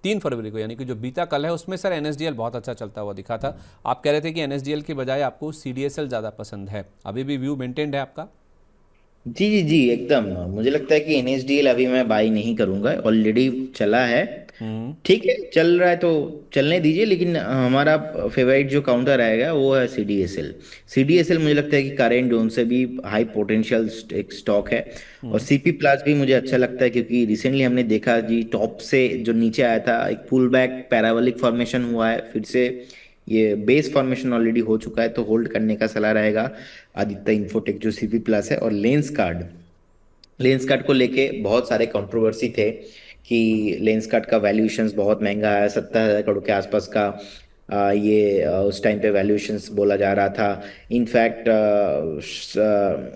3 फरवरी को, यानी कि जो बीता कल है, उसमें सर एनएसडीएल बहुत अच्छा चलता हुआ दिखा था। आप कह रहे थे कि एनएसडीएल की बजाय आपको सीडीएसएल ज़्यादा पसंद है। अभी भी व्यू मेंटेन्ड है आपका? जी जी जी, एकदम। मुझे लगता है कि एनएसडीएल अभी मैं बाई नहीं करूंगा, ऑलरेडी चला है। हम्म। ठीक है, चल रहा है तो चलने दीजिए, लेकिन हमारा फेवरेट जो काउंटर आएगा वो है सीडीएसएल। सीडीएसएल मुझे लगता है कि करेंट जोन से भी हाई पोटेंशियल एक स्टॉक है। और हम्म। सीपी प्लस भी मुझे अच्छा लगता है, क्योंकि रिसेंटली हमने देखा जी, टॉप से जो नीचे आया था, एक पुल बैक पैराबोलिक फॉर्मेशन हुआ है फिर से। ये बेस फॉर्मेशन ऑलरेडी हो चुका है, तो होल्ड करने का सलाह रहेगा। आदित्य इंफोटेक जो सीपी प्लस है, और लेंस कार्ड को लेके बहुत सारे कंट्रोवर्सी थे कि लेंस कार्ड का वैल्यूएशंस बहुत महंगा है, 70,000 करोड़ के आसपास का। उस टाइम पे वैल्यूएशंस बोला जा रहा था। इनफैक्ट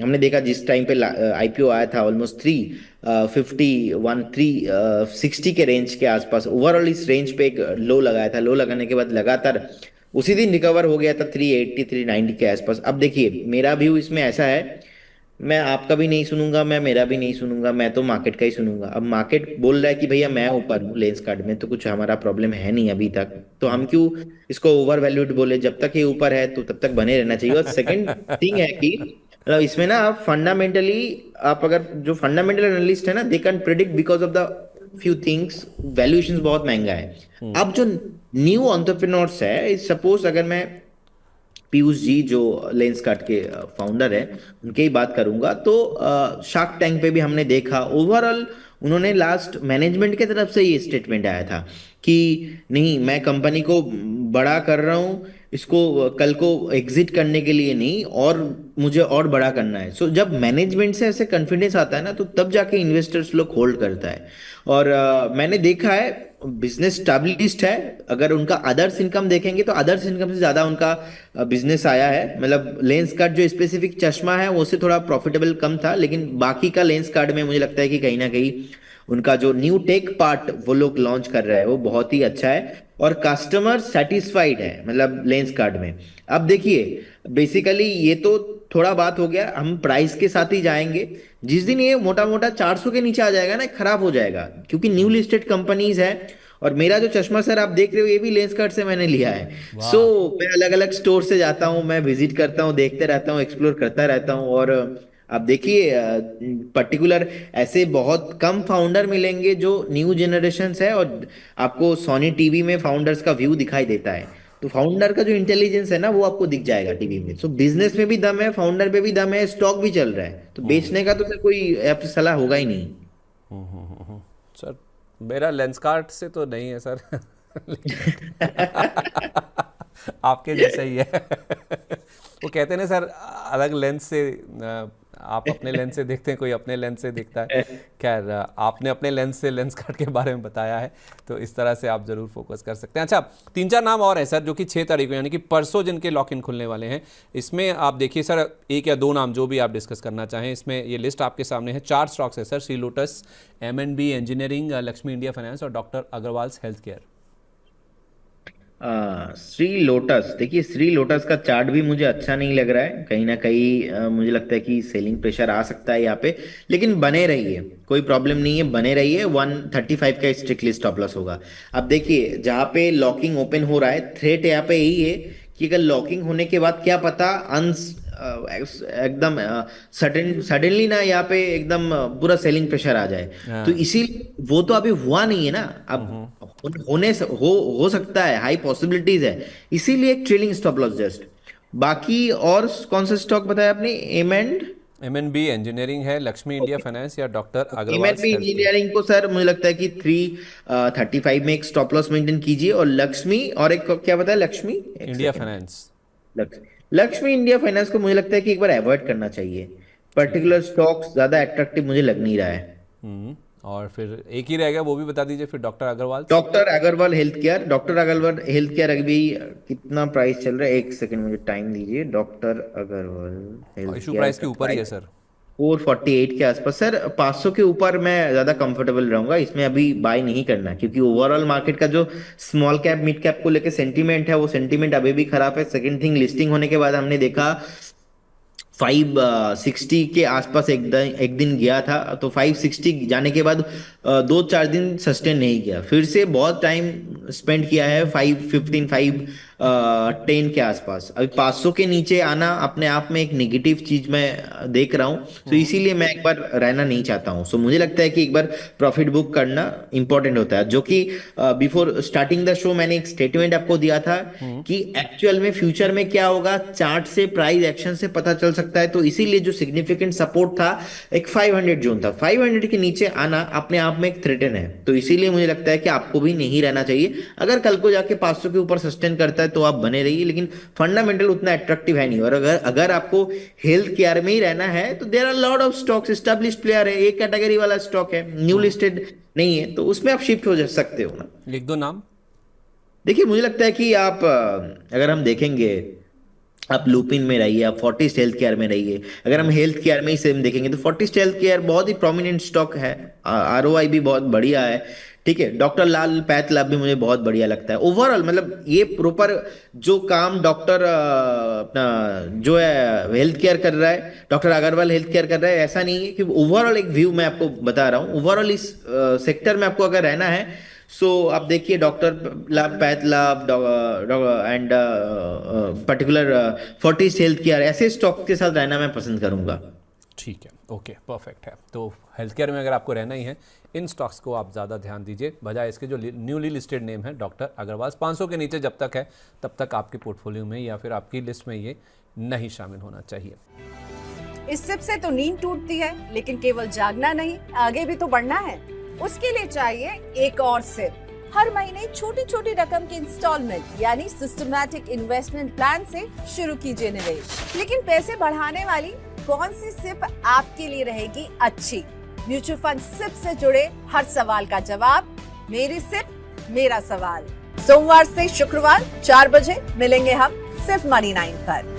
हमने देखा जिस टाइम पे आईपीओ आया था, ऑलमोस्ट 360 के रेंज के आसपास ओवरऑल इस रेंज पे एक लो लगाया था। लो लगाने के बाद लगातार उसी दिन रिकवर हो गया था 380 390 के आसपास। अब देखिए, मेरा व्यू इसमें ऐसा है, मैं आपका भी नहीं सुनूंगा, मैं मेरा भी नहीं सुनूंगा, मैं तो मार्केट का ही सुनूंगा। अब मार्केट बोल रहा है कि भैया मैं ऊपर हूँ लेंस कार्ड में, तो कुछ हमारा प्रॉब्लम है नहीं अभी तक। तो हम क्यों इसको ओवर वैल्यूड बोले? जब तक ये ऊपर है तो तब तक बने रहना चाहिए। और सेकंड थिंग है कि मतलब इसमें ना आप फंडामेंटली, आप अगर जो फंडामेंटल एनालिस्ट है ना, they can predict because of the few things. Valuation बहुत महंगा है। हम्म। अब जो न्यू एंटरप्रेन्योर्स है, सपोज अगर मैं पीयूष जी जो लेंस कार्ट के फाउंडर हैं उनके ही बात करूंगा, तो शार्क टैंक पे भी हमने देखा ओवरऑल उन्होंने लास्ट मैनेजमेंट के तरफ से ये स्टेटमेंट आया था कि नहीं, मैं कंपनी को बड़ा कर रहा हूँ, इसको कल को एग्जिट करने के लिए नहीं, और मुझे और बड़ा करना है। सो जब मैनेजमेंट से ऐसे कॉन्फिडेंस आता है ना, तो तब जाके इन्वेस्टर्स लोग होल्ड करता है। और मैंने देखा है बिजनेस स्टैब्लिश्ड है। अगर उनका अदर्स इनकम देखेंगे तो अदर्स इनकम से ज्यादा उनका बिजनेस आया है। मतलब लेंस कार्ड जो स्पेसिफिक चश्मा है वो से थोड़ा प्रॉफिटेबल कम था, लेकिन बाकी का लेंस कार्ड में मुझे लगता है कि कहीं ना कहीं उनका जो न्यू टेक पार्ट वो लोग लॉन्च कर रहे हैं वो बहुत ही अच्छा है। और कस्टमर सेटिस्फाइड है मतलब लेंस कार्ड में। अब देखिए, बेसिकली ये तो थोड़ा बात हो गया, हम प्राइस के साथ ही जाएंगे। जिस दिन ये मोटा मोटा 400 के नीचे आ जाएगा ना, खराब हो जाएगा, क्योंकि न्यू लिस्टेड कंपनीज है। और मेरा जो चश्मा सर आप देख रहे हो, ये भी लेंस कार्ड से मैंने लिया है। सो वाह। मैं अलग अलग स्टोर से जाता हूँ, मैं विजिट करता हूँ, देखते रहता हूँ, एक्सप्लोर करता रहता हूँ। और आप देखिए, पर्टिकुलर ऐसे बहुत कम फाउंडर मिलेंगे जो न्यू जनरेशन है, और आपको सोनी टीवी में फाउंडर्स का व्यू दिखाई देता है। तो फाउंडर का जो इंटेलिजेंस है ना, वो आपको दिख जाएगा टीवी में। सो बिजनेस में भी दम है, फाउंडर पे भी दम है, स्टॉक भी चल रहा है, तो हम्म। बेचने का तो सर कोई आपसे सलाह होगा ही नहीं। सर, मेरा लेंस कार्ट से तो नहीं है सर। लेकिन आपके जैसा ही है। वो कहते हैं ना सर, अलग लेंस से आप अपने लेंस से देखते हैं, कोई अपने लेंस से देखता है। खैर, आपने अपने लेंस से लेंस कार्ट के बारे में बताया है, तो इस तरह से आप ज़रूर फोकस कर सकते हैं। अच्छा, 3-4 नाम और हैं सर, जो कि 6 तारीख को यानी कि परसों जिनके लॉक इन खुलने वाले हैं। इसमें आप देखिए सर, 1 या 2 नाम जो भी आप डिस्कस करना चाहें, इसमें ये लिस्ट आपके सामने है। 4 स्टॉक्स है sir: Sri Lotus, M&B engineering, Lakshmi India finance और doctor Agarwal's health care. Shri Lotus, देखिए श्री लोटस का चार्ट भी मुझे अच्छा नहीं लग रहा है। कहीं ना कहीं मुझे लगता है कि सेलिंग प्रेशर आ सकता है यहाँ पे। लेकिन बने रहिए, कोई प्रॉब्लम नहीं है, बने रहिए। 135 का स्ट्रिक्टली स्टॉप लॉस होगा। अब देखिए, जहाँ पे लॉकिंग ओपन हो रहा है, थ्रेट यहाँ पे यही है कि अगर लॉकिंग होने के बाद क्या पता एकदम सडनली ना यहाँ पे एकदम पूरा सेलिंग प्रेशर आ जाए। तो हाँ। इसीलिए वो तो अभी हुआ नहीं है ना। अब होने से हो सकता है, हाई पॉसिबिलिटीज है। इसीलिए एक ट्रेलिंग स्टॉप लॉस जस्ट। बाकी और कौन सा स्टॉक बताया आपने? एम एंड M&B इंजीनियरिंग है, लक्ष्मी इंडिया ओके। फाइनेंस या doctor M and Agarwals B health care. Engineering को सर मुझे लगता है कि 335 में एक स्टॉप लॉस मेंटेन कीजिए। और लक्ष्मी, और एक को क्या बताया? लक्ष्मी, एक India second. Finance. Lakshmi India finance को मुझे लगता है कि एक बार अवॉइड करना चाहिए। ठीक है। पर्टिकुलर स्टॉक्स ज्यादा अट्रैक्टिव मुझे लग नहीं रहा है। और फिर एक ही रह गया, वो भी बता दीजिए फिर, doctor Agarwals. Doctor Agarwal health care, doctor Agarwal health care अभी कितना प्राइस चल रहा है? एक सेकंड मुझे टाइम दीजिए। डॉक्टर अग्रवाल और हेल्थ इशू केयर प्राइस के का ऊपर ही है प्राइस सर। 448 के आसपास सर। 500 के ऊपर मैं ज्यादा कंफर्टेबल रहूंगा, इसमें अभी बाय नहीं करना, क्योंकि ओवरऑल मार्केट का जो स्मॉल कैप मिड कैप को लेके सेंटीमेंट है, वो सेंटीमेंट अभी भी खराब है। सेकंड थिंग, लिस्टिंग होने के बाद हमने देखा 560 के आसपास एक दिन गया था, तो 560 जाने के बाद 2-4 दिन सस्टेन नहीं किया, फिर से बहुत टाइम स्पेंड किया है 515 510 के आसपास। अभी 500 के नीचे आना अपने आप में एक नेगेटिव चीज मैं देख रहा हूँ, तो इसीलिए मैं एक बार रहना नहीं चाहता हूँ। सो मुझे लगता है कि एक बार प्रॉफिट बुक करना इंपॉर्टेंट होता है, जो कि बिफोर स्टार्टिंग द शो मैंने एक स्टेटमेंट आपको दिया था कि एक्चुअल में फ्यूचर में क्या होगा चार्ट से, प्राइस एक्शन से पता चल सकता है। तो इसीलिए जो सिग्निफिकेंट सपोर्ट था एक 500 जोन था, 500 के नीचे आना अपने आप में एक थ्रेटन है, तो इसीलिए मुझे लगता है कि आपको भी नहीं रहना चाहिए। अगर कल को जाके 500 के ऊपर सस्टेन करता है तो आप बने रहिए, लेकिन फंडामेंटल उतना अट्रैक्टिव है नहीं। और अगर अगर आपको हेल्थ केयर में ही रहना है तो there are lot of stocks, established player है, एक कैटेगरी वाला स्टॉक है, न्यू लिस्टेड नहीं है, तो उसमें आप शिफ्ट हो जा सकते हो ना। लिख दो नाम। देखिए मुझे लगता है कि आप अगर हम देखेंगे, आप लुपिन में रहिए, आप फोर्टिस हेल्थ केयर में रहिए। अगर हम हेल्थ केयर में ही सेम देखेंगे तो फोर्टिस हेल्थ केयर बहुत ही प्रोमिनेंट स्टॉक है, आरओआई भी बहुत बढ़िया है। ठीक है, डॉक्टर लाल पैथ लैब भी मुझे बहुत बढ़िया लगता है। ओवरऑल मतलब ये प्रॉपर जो काम डॉक्टर अपना जो है हेल्थ केयर कर रहा है, डॉक्टर अग्रवाल हेल्थ केयर कर रहा है, ऐसा नहीं है कि ओवरऑल एक व्यू मैं आपको बता रहा हूँ। ओवरऑल इस सेक्टर में आपको अगर रहना है, सो आप देखिए doctor lab, path lab and particular Fortis health care, ऐसे स्टॉक के साथ रहना मैं पसंद करूंगा। ठीक है, ओके, परफेक्ट है। तो हेल्थ केयर में अगर आपको रहना ही है, इन स्टॉक्स को आप ज़्यादा ध्यान दीजिए, बजाय इसके जो न्यूली लिस्टेड नेम है डॉक्टर अग्रवाल। 500 के नीचे जब तक है तब तक आपके पोर्टफोलियो में या फिर आपकी लिस्ट में ये नहीं शामिल होना चाहिए। इस सिप से तो नींद टूटती है, लेकिन केवल जागना नहीं, आगे भी तो बढ़ना है। उसके लिए चाहिए एक और सिप। हर महीने छोटी छोटी रकम की इंस्टॉलमेंट यानी सिस्टमैटिक इन्वेस्टमेंट प्लान से शुरू कीजिए निवेश। लेकिन पैसे बढ़ाने वाली कौन सी सिप आपके लिए रहेगी अच्छी? म्यूचुअल फंड सिप से जुड़े हर सवाल का जवाब मेरी सिप मेरा सवाल। सोमवार से शुक्रवार 4 बजे मिलेंगे हम सिर्फ मनी 9 पर।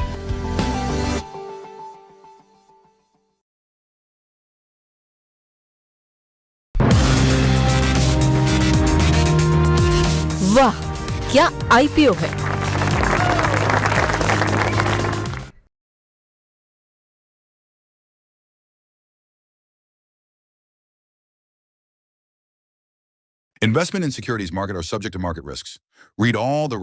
वाह, क्या आईपीओ है। Investment in securities market are subject to market risks. Read all the